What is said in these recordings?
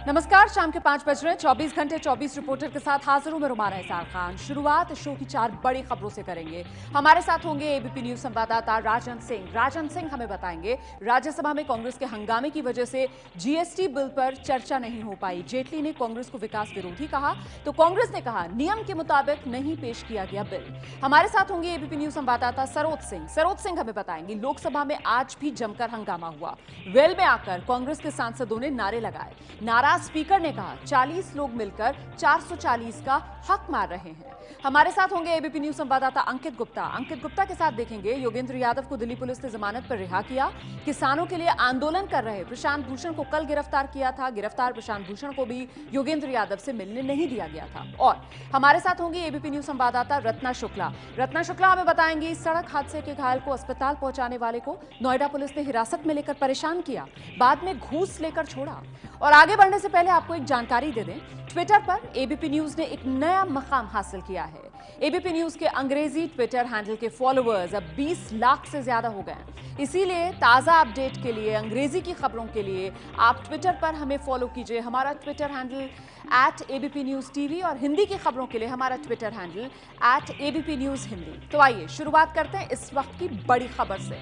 नमस्कार, शाम के 5 बज रहे हैं। 24 घंटे 24 रिपोर्टर के साथ हाजिर हूं मैं रुमाना इसार खान। शुरुआत शो की 4 बड़ी खबरों से करेंगे। हमारे साथ होंगे एबीपी न्यूज संवाददाता राजन सिंह। राजन सिंह हमें बताएंगे राज्यसभा में कांग्रेस के हंगामे की वजह से जीएसटी बिल पर चर्चा नहीं हो पाई। जेटली ने कांग्रेस को विकास विरोधी कहा तो कांग्रेस ने कहा नियम के मुताबिक नहीं पेश किया गया बिल। हमारे साथ होंगे एबीपी न्यूज संवाददाता सरोज सिंह। सरोज सिंह हमें बताएंगे लोकसभा में आज भी जमकर हंगामा हुआ। वेल में आकर कांग्रेस के सांसदों ने नारे लगाए। नाराज स्पीकर ने कहा 40 लोग मिलकर 440 का हक मार रहे हैं। हमारे साथ होंगे एबीपी न्यूज संवाददाता अंकित गुप्ता। अंकित गुप्ता के साथ देखेंगे योगेंद्र यादव को दिल्ली पुलिस ने जमानत पर रिहा किया। किसानों के लिए आंदोलन कर रहे प्रशांत भूषण को कल गिरफ्तार किया था। गिरफ्तार प्रशांत भूषण को भी योगेंद्र यादव से मिलने नहीं दिया गया था। और हमारे साथ होंगी एबीपी न्यूज संवाददाता रत्ना शुक्ला। रत्ना शुक्ला हमें बताएंगी सड़क हादसे के घायल को अस्पताल पहुंचाने वाले को नोएडा पुलिस ने हिरासत में लेकर परेशान किया, बाद में घूस लेकर छोड़ा। और आगे बढ़ने से पहले आपको एक जानकारी दे दें, ट्विटर पर एबीपी न्यूज ने एक नया मकाम हासिल किया है। एबीपी न्यूज के अंग्रेजी ट्विटर हैंडल के फॉलोअर्स अब 20 लाख से ज्यादा हो गए हैं। इसीलिए ताजा अपडेट के लिए, अंग्रेजी की खबरों के लिए आप ट्विटर पर हमें फॉलो कीजिए। हमारा Twitter handle @ABP News TV और हिंदी की खबरों के लिए हमारा Twitter handle @ABP News Hindi. तो आइए शुरुआत करते हैं इस वक्त की बड़ी खबर से।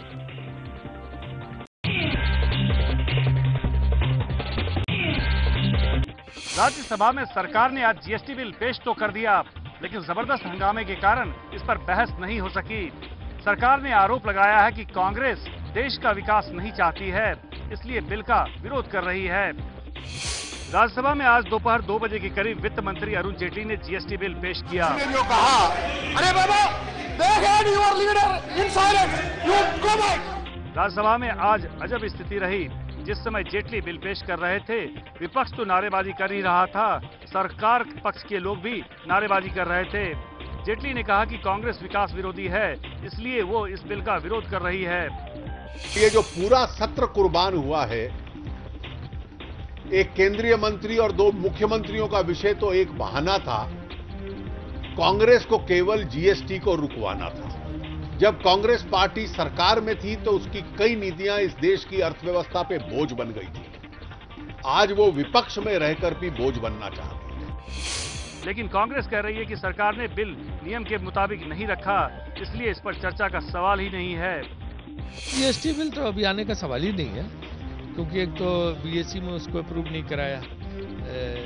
राज्यसभा में सरकार ने आज जीएसटी बिल पेश तो कर दिया, लेकिन जबरदस्त हंगामे के कारण इस पर बहस नहीं हो सकी। सरकार ने आरोप लगाया है कि कांग्रेस देश का विकास नहीं चाहती है, इसलिए बिल का विरोध कर रही है। राज्यसभा में आज दोपहर 2 बजे के करीब वित्त मंत्री अरुण जेटली ने जीएसटी बिल पेश किया। जो कहा, अरे बाबा, they had your leader in silence, you go back। Rajya Sabha में आज अजब स्थिति रही। जिस समय जेटली बिल पेश कर रहे थे, विपक्ष तो नारेबाजी कर ही रहा था, सरकार पक्ष के लोग भी नारेबाजी कर रहे थे। जेटली ने कहा कि कांग्रेस विकास विरोधी है, इसलिए वो इस बिल का विरोध कर रही है। ये जो पूरा सत्र कुर्बान हुआ है, एक केंद्रीय मंत्री और 2 मुख्यमंत्रियों का विषय तो एक बहाना था। कांग्रेस को केवल जीएसटी को रुकवाना था। जब कांग्रेस पार्टी सरकार में थी तो उसकी कई नीतियां इस देश की अर्थव्यवस्था पे बोझ बन गई थी। आज वो विपक्ष में रहकर भी बोझ बनना चाहती है। लेकिन कांग्रेस कह रही है कि सरकार ने बिल नियम के मुताबिक नहीं रखा, इसलिए इस पर चर्चा का सवाल ही नहीं है। जीएसटी बिल तो अभी आने का सवाल ही नहीं है, क्योंकि एक तो बीएससी में उसको अप्रूव नहीं कराया।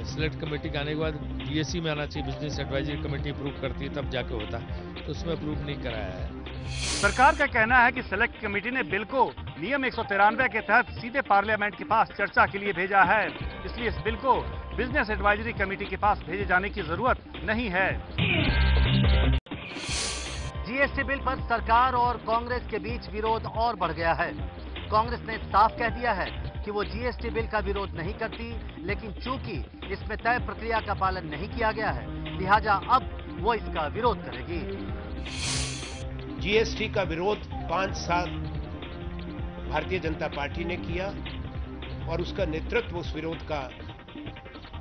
सिलेक्ट कमेटी के आने के बाद बीएससी में आना चाहिए, बिजनेस एडवाइजरी कमेटी अप्रूव करती है तब जाके होता, तो उसमें अप्रूव नहीं कराया है। सरकार का कहना है कि सेलेक्ट कमेटी ने बिल को नियम 193 के तहत सीधे पार्लियामेंट के पास चर्चा के लिए भेजा है, इसलिए इस बिल को बिजनेस एडवाइजरी कमेटी के पास भेजे जाने की जरूरत नहीं है। जीएसटी बिल पर सरकार और कांग्रेस के बीच विरोध और बढ़ गया है। कांग्रेस ने साफ कह दिया है कि वो जीएसटी बिल का विरोध नहीं करती, लेकिन चूंकि इसमें तय प्रक्रिया का पालन नहीं किया गया है, लिहाजा अब वो इसका विरोध करेगी। जीएसटी का विरोध 5 साल भारतीय जनता पार्टी ने किया और उसका नेतृत्व उस विरोध का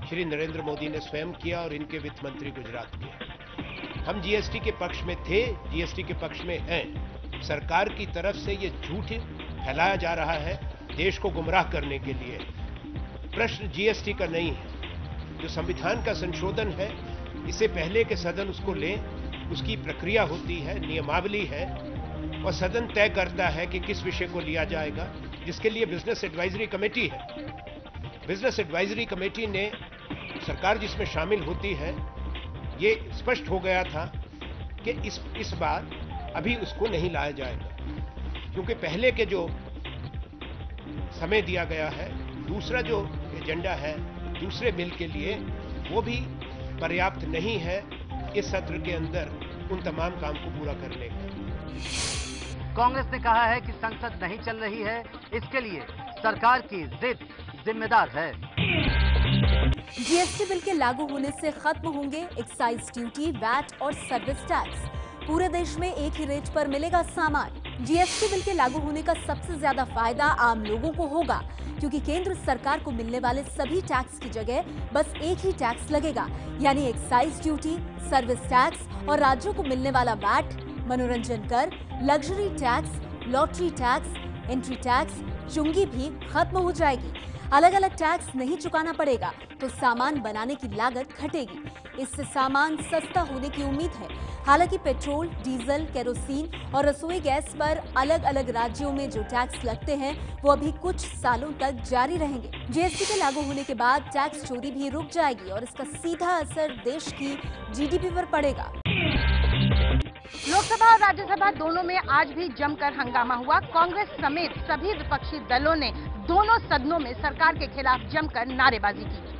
श्री नरेंद्र मोदी ने स्वयं किया और इनके वित्त मंत्री गुजरात के। हम जीएसटी के पक्ष में थे, जीएसटी के पक्ष में हैं। सरकार की तरफ से ये झूठ फैलाया जा रहा है देश को गुमराह करने के लिए। प्रश्न जीएसटी का नहीं है। जो संविधान का संशोधन है, इससे पहले के सदन उसको लें, उसकी प्रक्रिया होती है, नियमावली है और सदन तय करता है कि किस विषय को लिया जाएगा, जिसके लिए बिजनेस एडवाइजरी कमेटी है। बिजनेस एडवाइजरी कमेटी ने, सरकार जिसमें शामिल होती है, ये स्पष्ट हो गया था कि इस बार अभी उसको नहीं लाया जाएगा, क्योंकि पहले के जो समय दिया गया है, दूसरा जो एजेंडा है दूसरे बिल के लिए, वो भी पर्याप्त नहीं है इस सत्र के अंदर उन तमाम काम को पूरा करने का। कांग्रेस ने कहा है कि संसद नहीं चल रही है, इसके लिए सरकार की जिद जिम्मेदार है। जीएसटी बिल के लागू होने से खत्म होंगे एक्साइज ड्यूटी, वैट और सर्विस टैक्स। पूरे देश में एक ही रेट पर मिलेगा सामान। जीएसटी बिल के लागू होने का सबसे ज्यादा फायदा आम लोगों को होगा, क्योंकि केंद्र सरकार को मिलने वाले सभी टैक्स की जगह बस एक ही टैक्स लगेगा, यानी एक्साइज ड्यूटी, सर्विस टैक्स और राज्यों को मिलने वाला वैट, मनोरंजन कर, luxury tax, lottery tax, entry tax, चुंगी भी खत्म हो जाएगी। अलग अलग टैक्स नहीं चुकाना पड़ेगा तो सामान बनाने की लागत घटेगी। इससे सामान सस्ता होने की उम्मीद है। हालांकि पेट्रोल, डीजल, केरोसिन और रसोई गैस पर अलग अलग राज्यों में जो टैक्स लगते हैं वो अभी कुछ सालों तक जारी रहेंगे। जीएसटी के लागू होने के बाद टैक्स चोरी भी रुक जाएगी और इसका सीधा असर देश की जीडीपी पर पड़ेगा। लोकसभा और राज्यसभा दोनों में आज भी जमकर हंगामा हुआ। कांग्रेस समेत सभी विपक्षी दलों ने दोनों सदनों में सरकार के खिलाफ जमकर नारेबाजी की।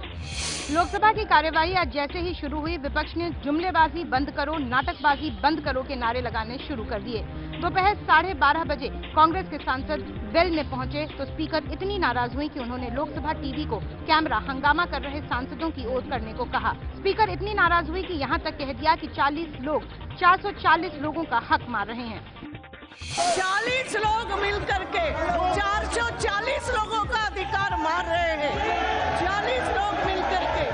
लोकसभा की कार्यवाही आज जैसे ही शुरू हुई, विपक्ष ने जुमलेबाजी बंद करो, नाटकबाजी बंद करो के नारे लगाने शुरू कर दिए। दोपहर 12:30 बजे कांग्रेस के सांसद वेल में पहुंचे तो स्पीकर इतनी नाराज हुई कि उन्होंने लोकसभा टीवी को कैमरा हंगामा कर रहे सांसदों की ओर करने को कहा। स्पीकर इतनी नाराज हुई कि यहां तक कह दिया कि 40 लोग 440 लोगों का हक मार रहे हैं। 40 लोग मिलकर के 440 लोगों का अधिकार मार रहे हैं। 40 लोग मिलकर के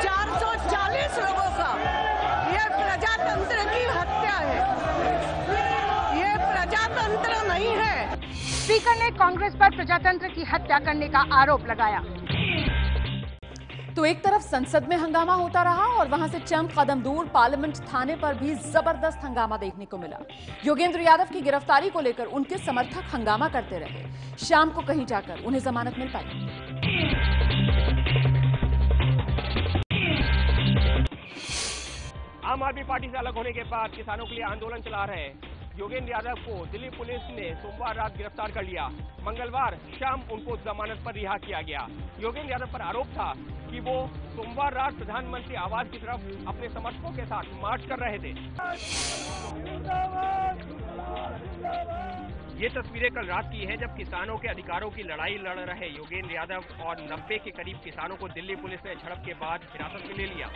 440 लोगों का, ये प्रजातंत्र की हत्या है, ये प्रजातंत्र नहीं है। स्पीकर ने कांग्रेस पर प्रजातंत्र की हत्या करने का आरोप लगाया। तो एक तरफ संसद में हंगामा होता रहा और वहां से चंद कदम दूर पार्लियामेंट थाने पर भी जबरदस्त हंगामा देखने को मिला। योगेंद्र यादव की गिरफ्तारी को लेकर उनके समर्थक हंगामा करते रहे। शाम को कहीं जाकर उन्हें जमानत मिल पाई। आम आदमी पार्टी से अलग होने के बाद किसानों के लिए आंदोलन चला रहे योगेंद्र यादव को दिल्ली पुलिस ने सोमवार रात गिरफ्तार कर लिया। मंगलवार शाम उनको जमानत पर रिहा किया गया। योगेंद्र यादव पर आरोप था कि वो सोमवार रात प्रधानमंत्री आवास की तरफ अपने समर्थकों के साथ मार्च कर रहे थे। ये तस्वीरें कल रात की हैं जब किसानों के अधिकारों की लड़ाई लड़ रहे योगेंद्र यादव और 90 के करीब किसानों को दिल्ली पुलिस ने झड़प के बाद हिरासत में ले लिया।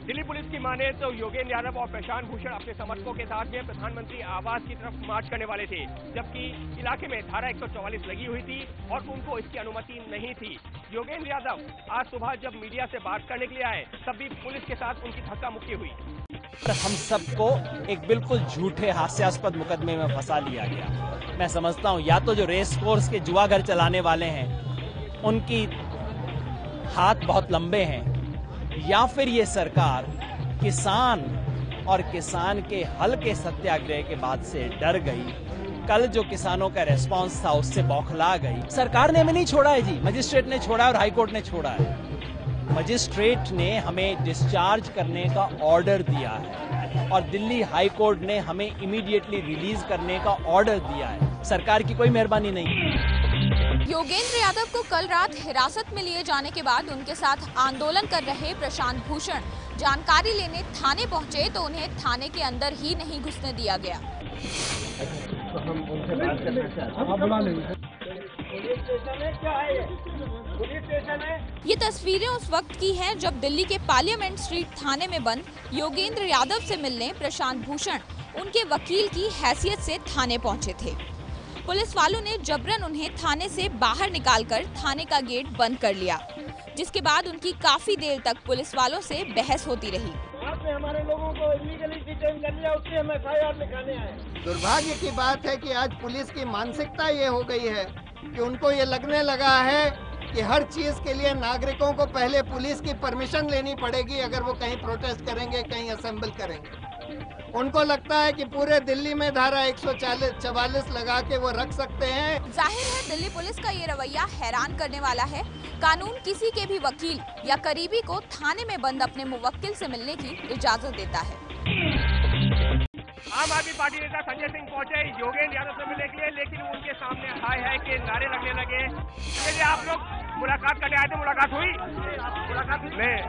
दिल्ली पुलिस की माने तो योगेंद्र यादव और प्रशांत भूषण अपने समर्थकों के साथ में प्रधानमंत्री आवास की तरफ मार्च करने वाले थे, जबकि इलाके में धारा 144 लगी हुई थी और उनको इसकी अनुमति नहीं थी। योगेंद्र यादव आज सुबह जब मीडिया से बात करने के लिए आए तब भी पुलिस के साथ उनकी धक्का मुक्की हुई। हम सबको एक बिल्कुल झूठे हास्यास्पद मुकदमे में फंसा लिया गया। मैं समझता हूँ या तो जो रेस कोर्स के जुआ घर चलाने वाले हैं उनकी हाथ बहुत लंबे हैं, या फिर ये सरकार किसान और किसान के हल के सत्याग्रह के बाद से डर गई। कल जो किसानों का रेस्पॉन्स था उससे बौखला गई। सरकार ने हमें नहीं छोड़ा है जी, मजिस्ट्रेट ने छोड़ा और हाईकोर्ट ने छोड़ा है। मजिस्ट्रेट ने हमें डिस्चार्ज करने का ऑर्डर दिया है और दिल्ली हाईकोर्ट ने हमें इमीडिएटली रिलीज करने का ऑर्डर दिया है। सरकार की कोई मेहरबानी नहीं। योगेंद्र यादव को कल रात हिरासत में लिए जाने के बाद उनके साथ आंदोलन कर रहे प्रशांत भूषण जानकारी लेने थाने पहुंचे तो उन्हें थाने के अंदर ही नहीं घुसने दिया गया। तो हम उनसे बात करना चाहते हैं। पुलिस स्टेशन है, क्या है ये? पुलिस स्टेशन है। ये तस्वीरें उस वक्त की हैं जब दिल्ली के पार्लियामेंट स्ट्रीट थाने में बंद योगेंद्र यादव से मिलने प्रशांत भूषण उनके वकील की हैसियत से थाने पहुंचे थे। पुलिस वालों ने जबरन उन्हें थाने से बाहर निकालकर थाने का गेट बंद कर लिया, जिसके बाद उनकी काफी देर तक पुलिस वालों से बहस होती रही। आपने हमारे लोगों को इलीगली डिटेन कर लिया, उससे हम एफआईआर लिखाने आए। दुर्भाग्य की बात है कि आज पुलिस की मानसिकता ये हो गई है कि उनको ये लगने लगा है कि हर चीज के लिए नागरिकों को पहले पुलिस की परमिशन लेनी पड़ेगी अगर वो कहीं प्रोटेस्ट करेंगे, कहीं असेंबल करेंगे। उनको लगता है कि पूरे दिल्ली में धारा 144 लगा के वो रख सकते हैं। जाहिर है दिल्ली पुलिस का ये रवैया हैरान करने वाला है। कानून किसी के भी वकील या करीबी को थाने में बंद अपने मुवक्किल से मिलने की इजाजत देता है। आम आदमी पार्टी नेता संजय सिंह पहुंचे योगेंद्र यादव से मिलने के लिए, लेकिन उनके सामने हाय हाय के नारे लगने लगे। यदि आप लोग मुलाकात करने आए थे, मुलाकात हुई? नहीं,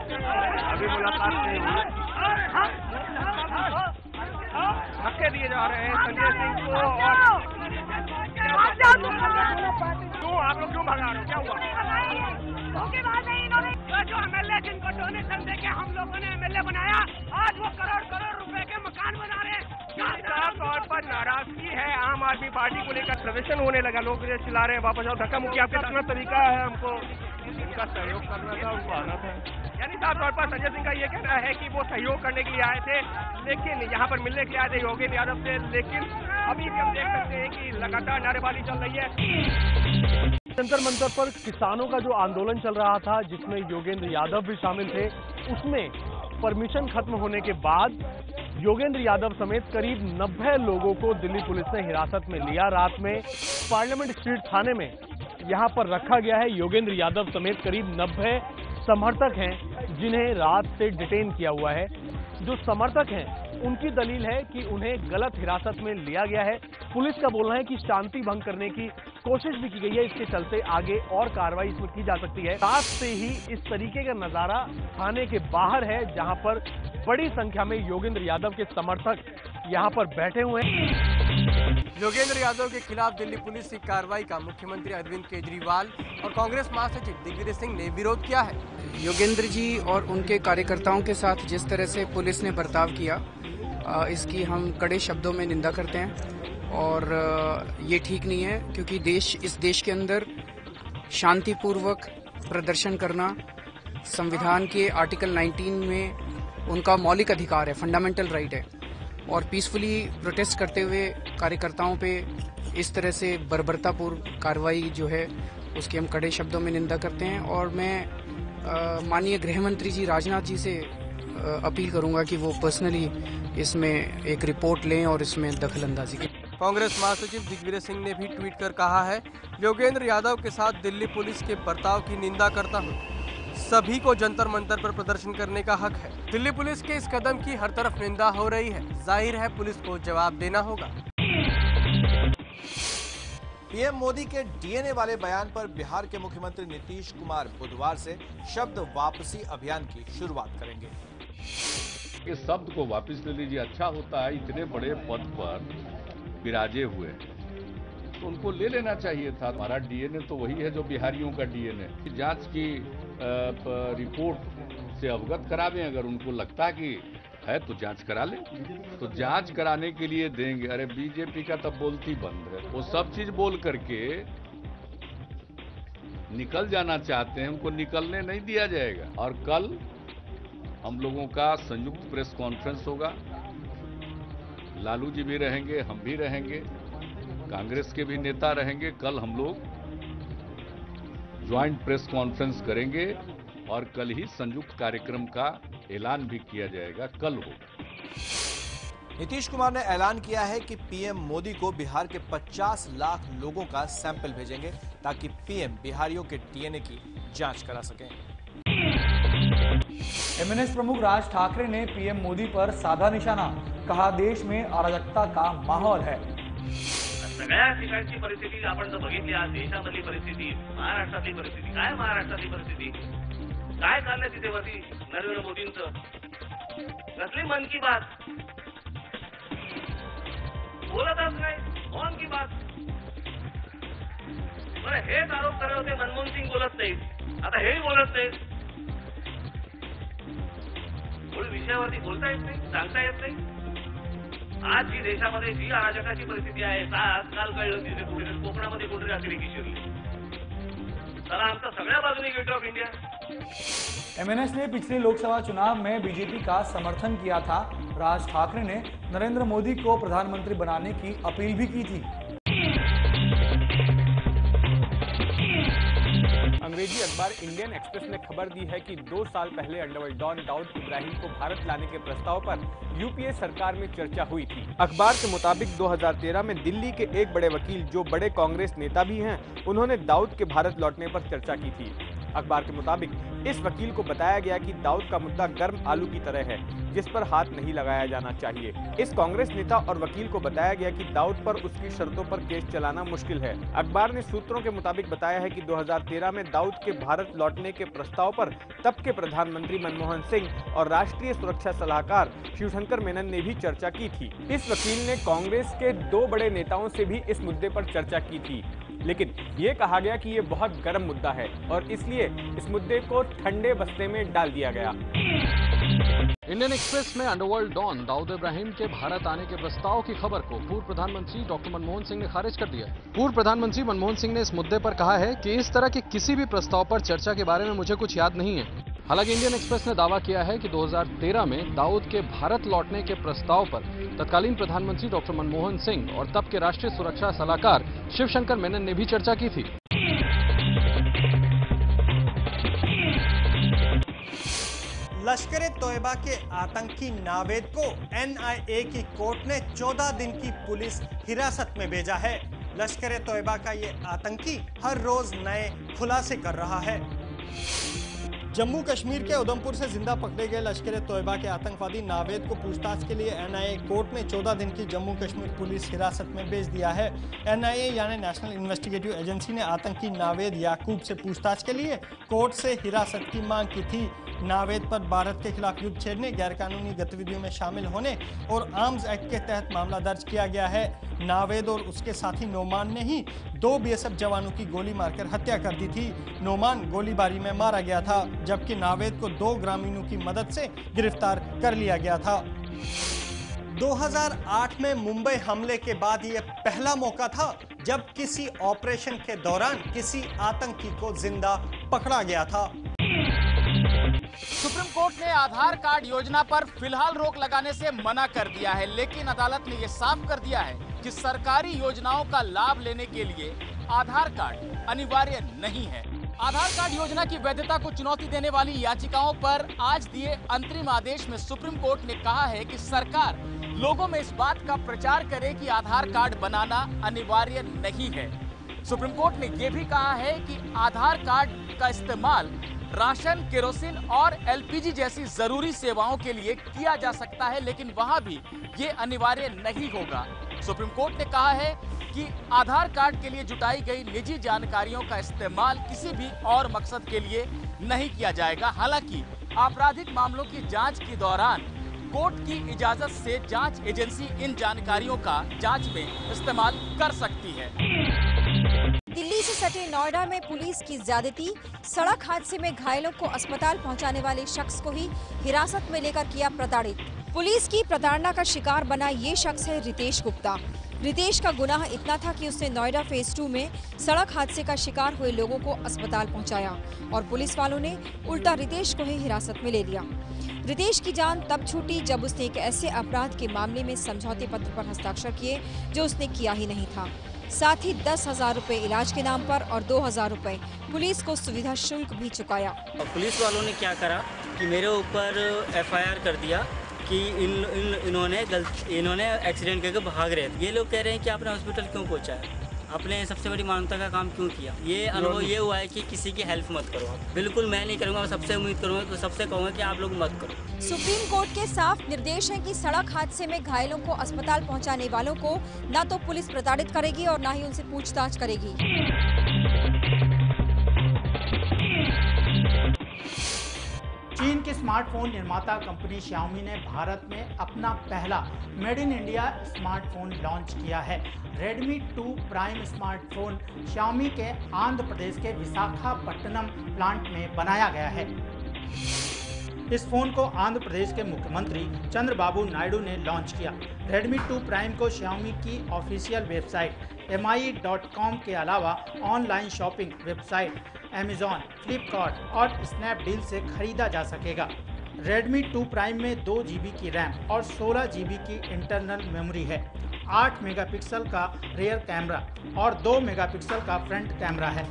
अभी मुलाकात नहीं हुई। धक्के दिए जा रहे हैं संजय सिंह को और क्यों आप लोग क्यों भगा रहे हो? क्या हुआ? जो एमएलए जिनको डोनेशन देके हम लोगों ने एमएलए बनाया, आज वो करोड़ करोड़ रुपए के मकान बना रहे हैं। साफ तौर पर नाराजगी है आम आदमी पार्टी को लेकर। प्रदर्शन होने लगा, लोग चिल्ला रहे हैं वापस आओ, धक्का मुक्की। आपके अपना तरीका है, हमको इनका सहयोग करना था, उनको आना था। यानी साफ तौर पर संजय सिंह का ये कहना है कि वो सहयोग करने के लिए आए थे, लेकिन यहाँ पर मिलने के लिए आए थे योगेंद्र यादव से। लेकिन अभी भी हम देख सकते हैं कि लगातार नारेबाजी चल रही है। जंतर मंतर पर किसानों का जो आंदोलन चल रहा था, जिसमें योगेंद्र यादव भी शामिल थे, उसमें परमिशन खत्म होने के बाद योगेंद्र यादव समेत करीब 90 लोगों को दिल्ली पुलिस ने हिरासत में लिया। रात में पार्लियामेंट स्ट्रीट थाने में यहां पर रखा गया है। योगेंद्र यादव समेत करीब 90 समर्थक हैं जिन्हें रात से डिटेन किया हुआ है। जो समर्थक हैं उनकी दलील है कि उन्हें गलत हिरासत में लिया गया है। पुलिस का बोलना है कि शांति भंग करने की कोशिश भी की गई है, इसके चलते आगे और कार्रवाई इसमें की जा सकती है। रात से ही इस तरीके का नजारा थाने के बाहर है, जहां पर बड़ी संख्या में योगेंद्र यादव के समर्थक यहां पर बैठे हुए हैं। योगेंद्र यादव के खिलाफ दिल्ली पुलिस की कार्रवाई का मुख्यमंत्री अरविंद केजरीवाल और कांग्रेस महासचिव दिग्विजय सिंह ने विरोध किया है। योगेंद्र जी और उनके कार्यकर्ताओं के साथ जिस तरह से पुलिस ने बर्ताव किया, इसकी हम कड़े शब्दों में निंदा करते हैं और ये ठीक नहीं है, क्योंकि इस देश के अंदर शांतिपूर्वक प्रदर्शन करना संविधान के आर्टिकल 19 में उनका मौलिक अधिकार है, फंडामेंटल राइट है। और पीसफुली प्रोटेस्ट करते हुए कार्यकर्ताओं पे इस तरह से बर्बरतापूर्ण कार्रवाई जो है उसकी हम कड़े शब्दों में निंदा करते हैं। और मैं माननीय गृह मंत्री जी राजनाथ जी से अपील करूंगा कि वो पर्सनली इसमें एक रिपोर्ट लें और इसमें दखल अंदाजी करें। कांग्रेस महासचिव दिग्विजय सिंह ने भी ट्वीट कर कहा है, योगेंद्र यादव के साथ दिल्ली पुलिस के बर्ताव की निंदा करता हूं। सभी को जंतर मंतर पर प्रदर्शन करने का हक है। दिल्ली पुलिस के इस कदम की हर तरफ निंदा हो रही है। जाहिर है पुलिस को जवाब देना होगा। पीएम मोदी के डीएनए वाले बयान पर बिहार के मुख्यमंत्री नीतीश कुमार बुधवार से शब्द वापसी अभियान की शुरुआत करेंगे। इस शब्द को वापस ले लीजिए, अच्छा होता है। इतने बड़े पद पर विराजे हुए तो उनको ले लेना चाहिए था। हमारा डीएनए तो वही है जो बिहारियों का डीएनए। जांच की रिपोर्ट से अवगत करावें, अगर उनको लगता कि है तो जांच करा लें, तो जांच कराने के लिए देंगे। अरे बीजेपी का तब बोलती बंद है, वो सब चीज बोल करके निकल जाना चाहते हैं, उनको निकलने नहीं दिया जाएगा। और कल हम लोगों का संयुक्त प्रेस कॉन्फ्रेंस होगा, लालू जी भी रहेंगे, हम भी रहेंगे, कांग्रेस के भी नेता रहेंगे। कल हम लोग ज्वाइंट प्रेस कॉन्फ्रेंस करेंगे और कल ही संयुक्त कार्यक्रम का ऐलान भी किया जाएगा, कल होगा। नीतीश कुमार ने ऐलान किया है कि पीएम मोदी को बिहार के 50 लाख लोगों का सैंपल भेजेंगे ताकि पीएम बिहारियों के डीएनए की जांच करा सकें। एमएनएस प्रमुख राज ठाकरे ने पीएम मोदी पर साधा निशाना, कहा देश में अराजकता का माहौल है। सगळ्या ठिकाणची परिस्थिती आपण जर बघितली, आज देशामधली परिस्थिती, महाराष्ट्रातली परिस्थिती, काय महाराष्ट्रातली परिस्थिती, काय चाललंय तिथे वरती नरेंद्र मोदींचं, कसली मन की बात, बोलतच नाही मन की बात। बरं हेच आरोप करत होते मनमोहन सिंग बोलत नाहीत, आता हेही बोलत नाहीत। थोडी विषयावरती बोलता येत नाही, सांगता येत नाही। आज जी देशामध्ये जी अराजकाची परिस्थिती आहे, काल कळलं तिथे कुठे कोकणामध्ये कुठे अतिरेकी शिरली। चला आमचा सगळ्या बाजूने गेट ऑफ इंडिया। एमएनएस ने पिछले लोकसभा चुनाव में बीजेपी का समर्थन किया था। राज ठाकरे ने नरेंद्र मोदी को प्रधानमंत्री बनाने की अपील भी की थी। अंग्रेजी अखबार इंडियन एक्सप्रेस ने खबर दी है कि 2 साल पहले अंडरवर्ल्ड डॉन दाऊद इब्राहिम को भारत लाने के प्रस्ताव पर यूपीए सरकार में चर्चा हुई थी। अखबार के मुताबिक 2013 में दिल्ली के एक बड़े वकील जो बड़े कांग्रेस नेता भी हैं, उन्होंने दाऊद के भारत लौटने पर चर्चा की थी। अखबार के मुताबिक इस वकील को बताया गया कि दाऊद का मुद्दा गर्म आलू की तरह है, जिस पर हाथ नहीं लगाया जाना चाहिए। इस कांग्रेस नेता और वकील को बताया गया कि दाऊद पर उसकी शर्तों पर केस चलाना मुश्किल है। अखबार ने सूत्रों के मुताबिक बताया है कि 2013 में दाऊद के भारत लौटने के प्रस्ताव पर तब के प्रधानमंत्री मनमोहन सिंह और राष्ट्रीय सुरक्षा सलाहकार शिवशंकर मेनन ने भी चर्चा की थी। इस वकील ने कांग्रेस के 2 बड़े नेताओं से भी इस मुद्दे पर चर्चा की थी, लेकिन ये कहा गया कि ये बहुत गर्म मुद्दा है और इसलिए इस मुद्दे को ठंडे बस्ते में डाल दिया गया। इंडियन एक्सप्रेस में अंडरवर्ल्ड डॉन दाऊद इब्राहिम के भारत आने के प्रस्ताव की खबर को पूर्व प्रधानमंत्री डॉक्टर मनमोहन सिंह ने खारिज कर दिया। पूर्व प्रधानमंत्री मनमोहन सिंह ने इस मुद्दे पर कहा है कि इस तरह के किसी भी प्रस्ताव पर चर्चा के बारे में मुझे कुछ याद नहीं है। हालांकि इंडियन एक्सप्रेस ने दावा किया है कि 2013 में दाऊद के भारत लौटने के प्रस्ताव पर तत्कालीन प्रधानमंत्री डॉक्टर मनमोहन सिंह और तब के राष्ट्रीय सुरक्षा सलाहकार शिवशंकर मेनन ने भी चर्चा की थी। लश्कर-ए-तोयबा के आतंकी नावेद को एनआईए की कोर्ट ने 14 दिन की पुलिस हिरासत में भेजा है। लश्कर-ए-तोयबा का ये आतंकी हर रोज नए खुलासे कर रहा है। जम्मू कश्मीर के उधमपुर से जिंदा पकड़े गए लश्कर-ए-तोयबा के आतंकवादी नावेद को पूछताछ के लिए एनआईए कोर्ट ने 14 दिन की जम्मू कश्मीर पुलिस हिरासत में भेज दिया है। एनआईए यानी नेशनल इन्वेस्टिगेटिव एजेंसी ने आतंकी नावेद याकूब से पूछताछ के लिए कोर्ट से हिरासत की मांग की थी। नावेद पर भारत के खिलाफ युद्ध छेड़ने, गैरकानूनी गतिविधियों में शामिल होने और आर्म्स एक्ट के तहत मामला दर्ज किया गया है। नावेद और उसके साथी नोमान ने ही 2 बीएसएफ जवानों की गोली मारकर हत्या कर दी थी। नोमान गोलीबारी में मारा गया था, जबकि नावेद को 2 ग्रामीणों की मदद से गिरफ्तार कर लिया गया था। 2008 में मुंबई हमले के बाद यह पहला मौका था जब किसी ऑपरेशन के दौरान किसी आतंकी को जिंदा पकड़ा गया था। सुप्रीम कोर्ट ने आधार कार्ड योजना पर फिलहाल रोक लगाने से मना कर दिया है, लेकिन अदालत ने यह साफ कर दिया है कि सरकारी योजनाओं का लाभ लेने के लिए आधार कार्ड अनिवार्य नहीं है। आधार कार्ड योजना की वैधता को चुनौती देने वाली याचिकाओं पर आज दिए अंतरिम आदेश में सुप्रीम कोर्ट ने कहा है कि सरकार लोगों में इस बात का प्रचार करे कि आधार कार्ड बनाना अनिवार्य नहीं है। सुप्रीम कोर्ट ने यह भी कहा है कि आधार कार्ड का इस्तेमाल राशन, केरोसिन और एलपीजी जैसी जरूरी सेवाओं के लिए किया जा सकता है, लेकिन वहां भी ये अनिवार्य नहीं होगा। सुप्रीम कोर्ट ने कहा है कि आधार कार्ड के लिए जुटाई गई निजी जानकारियों का इस्तेमाल किसी भी और मकसद के लिए नहीं किया जाएगा। हालांकि आपराधिक मामलों की जांच के दौरान कोर्ट की इजाजत से जांच एजेंसी इन जानकारियों का जांच में इस्तेमाल कर सकती है। दिल्ली से सटे नोएडा में पुलिस की ज्यादती, सड़क हादसे में घायलों को अस्पताल पहुंचाने वाले शख्स को ही हिरासत में लेकर किया प्रताड़ित। पुलिस की प्रताड़ना का शिकार बना ये शख्स है रितेश गुप्ता। रितेश का गुनाह इतना था कि उसने नोएडा फेज 2 में सड़क हादसे का शिकार हुए लोगों को अस्पताल पहुंचाया और पुलिस वालों ने उल्टा रितेश को ही हिरासत में ले लिया। रितेश की जान तब छूटी जब उसने एक ऐसे अपराध के मामले में समझौते पत्र पर हस्ताक्षर किए जो उसने किया ही नहीं था। साथ ही 10,000 रुपए इलाज के नाम पर और 2,000 रुपए पुलिस को सुविधा शुल्क भी चुकाया। पुलिस वालों ने क्या करा कि मेरे ऊपर एफआईआर कर दिया कि इन्होंने एक्सीडेंट करके भाग रहे थे। ये लोग कह रहे हैं कि आपने हॉस्पिटल क्यों पहुंचाया, आपने सबसे बड़ी मानवता का काम क्यों किया। ये अनुभव ये हुआ है कि किसी की हेल्प मत करो। बिल्कुल मैं नहीं करूँगा, मैं सबसे उम्मीद करूँगा तो सबसे कहूँगा कि आप लोग मत करो। सुप्रीम कोर्ट के साफ निर्देश हैं कि सड़क हादसे में घायलों को अस्पताल पहुंचाने वालों को न तो पुलिस प्रताड़ित करेगी और न ही उनसे पूछताछ करेगी। चीन की स्मार्टफोन निर्माता कंपनी Xiaomi ने भारत में अपना पहला made in India smartphone launch किया है। Redmi 2 प्राइम स्मार्टफोन Xiaomi के आंध्र प्रदेश के विशाखापट्टनम प्लांट में बनाया गया है। इस फोन को आंध्र प्रदेश के मुख्यमंत्री चंद्रबाबू नायडू ने लॉन्च किया। Redmi 2 प्राइम को Xiaomi की ऑफिशियल वेबसाइट mi.com के अलावा online shopping website Amazon, Flipkart और स्नैपडील से खरीदा जा सकेगा। Redmi 2 प्राइम में 2 GB की रैम और 16 GB की इंटरनल मेमोरी है। 8 मेगापिक्सल का रियर कैमरा और 2 मेगापिक्सल का फ्रंट कैमरा है।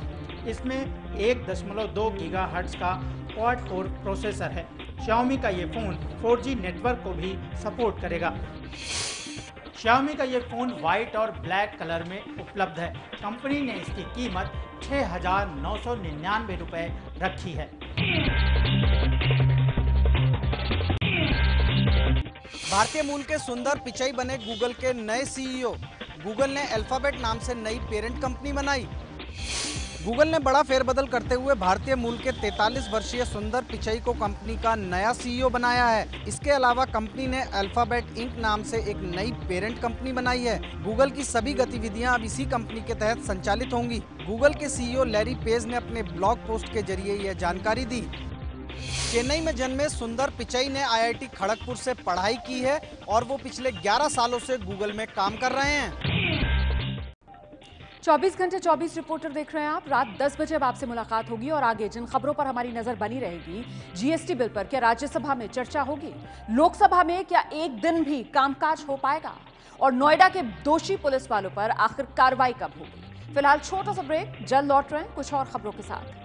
इसमें 1.2 गीगाहर्ट्ज का क्वाड कोर प्रोसेसर है। Xiaomi का ये फ़ोन 4G नेटवर्क को भी सपोर्ट करेगा। Xiaomi का ये फ़ोन वाइट और ब्लैक कलर में उपलब्ध है। कंपनी ने इसकी कीमत 6,999 रुपए रखी है। भारतीय मूल के सुंदर पिचाई बने गूगल के नए सीईओ। गूगल ने अल्फाबेट नाम से नई पेरेंट कंपनी बनाई। गूगल ने बड़ा फेरबदल करते हुए भारतीय मूल के 43 वर्षीय सुंदर पिचाई को कंपनी का नया सीईओ बनाया है। इसके अलावा कंपनी ने अल्फाबेट इंक नाम से एक नई पेरेंट कंपनी बनाई है। गूगल की सभी गतिविधियां अब इसी कंपनी के तहत संचालित होंगी। गूगल के सीईओ लैरी पेज ने अपने ब्लॉग पोस्ट के जरिए यह जानकारी दी। चेन्नई में जन्मे सुंदर पिचाई ने IIT खड़गपुर से पढ़ाई की है और वो पिछले 11 सालों से गूगल में काम कर रहे हैं। 24 घंटे 24 रिपोर्टर देख रहे हैं आप। रात 10 बजे अब आपसे मुलाकात होगी और आगे जिन खबरों पर हमारी नजर बनी रहेगी, GST बिल पर क्या राज्यसभा में चर्चा होगी, लोकसभा में क्या एक दिन भी कामकाज हो पाएगा, और नोएडा के दोषी पुलिस वालों पर आखिर कार्रवाई कब होगी। फिलहाल छोटा सा ब्रेक, जल्द लौट रहे हैं कुछ और खबरों के साथ।